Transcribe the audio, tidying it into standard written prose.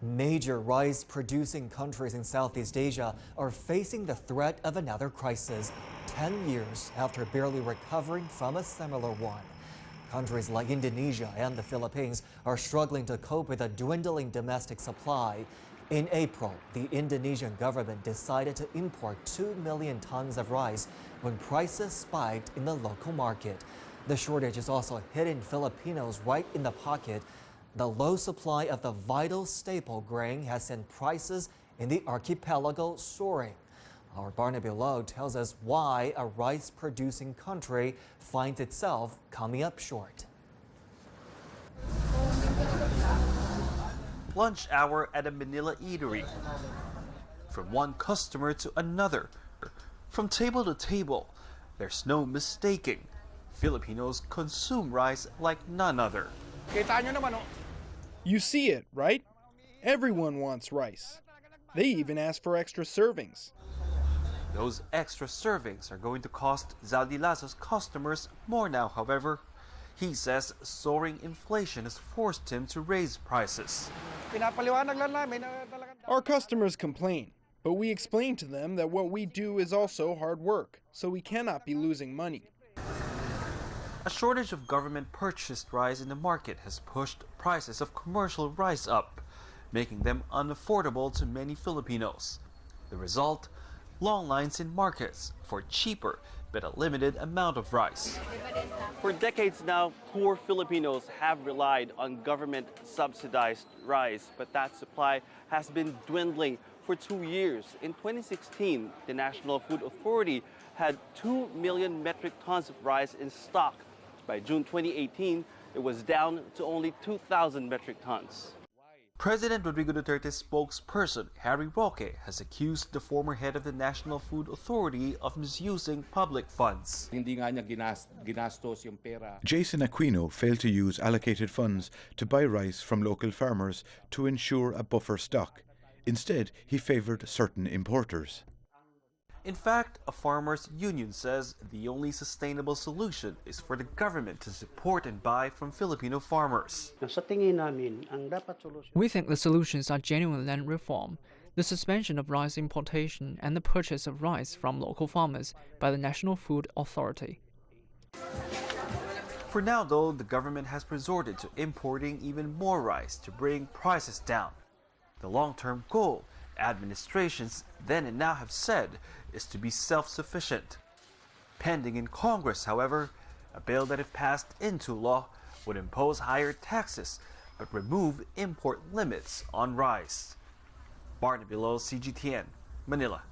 Major rice-producing countries in Southeast Asia are facing the threat of another crisis, 10 years after barely recovering from a similar one. Countries like Indonesia and the Philippines are struggling to cope with a dwindling domestic supply. In April, the Indonesian government decided to import 2 million tons of rice when prices spiked in the local market. The shortage is also hitting Filipinos right in the pocket. The low supply of the vital staple grain has sent prices in the archipelago soaring. Our Barnaby tells us why a rice-producing country finds itself coming up short. Lunch hour at a Manila eatery. From one customer to another, from table to table, there's no mistaking. Filipinos consume rice like none other. You see it, right? Everyone wants rice. They even ask for extra servings. Those extra servings are going to cost Zaldilazo's customers more now, however. He says soaring inflation has forced him to raise prices. Our customers complain, but we explain to them that what we do is also hard work, so we cannot be losing money. A shortage of government-purchased rice in the market has pushed prices of commercial rice up, making them unaffordable to many Filipinos. The result? Long lines in markets for cheaper but a limited amount of rice. For decades now, poor Filipinos have relied on government-subsidized rice, but that supply has been dwindling for 2 years. In 2016, the National Food Authority had 2 million metric tons of rice in stock. By June 2018, it was down to only 2,000 metric tons. President Rodrigo Duterte's spokesperson, Harry Roque, has accused the former head of the National Food Authority of misusing public funds. Jason Aquino failed to use allocated funds to buy rice from local farmers to ensure a buffer stock. Instead, he favored certain importers. In fact, a farmers' union says the only sustainable solution is for the government to support and buy from Filipino farmers. We think the solutions are genuine land reform, the suspension of rice importation, and the purchase of rice from local farmers by the National Food Authority. For now, though, the government has resorted to importing even more rice to bring prices down. The long-term goal, administrations then and now have said, is to be self-sufficient. Pending in Congress, however, a bill that if passed into law would impose higher taxes but remove import limits on rice. Barnaby, CGTN, Manila.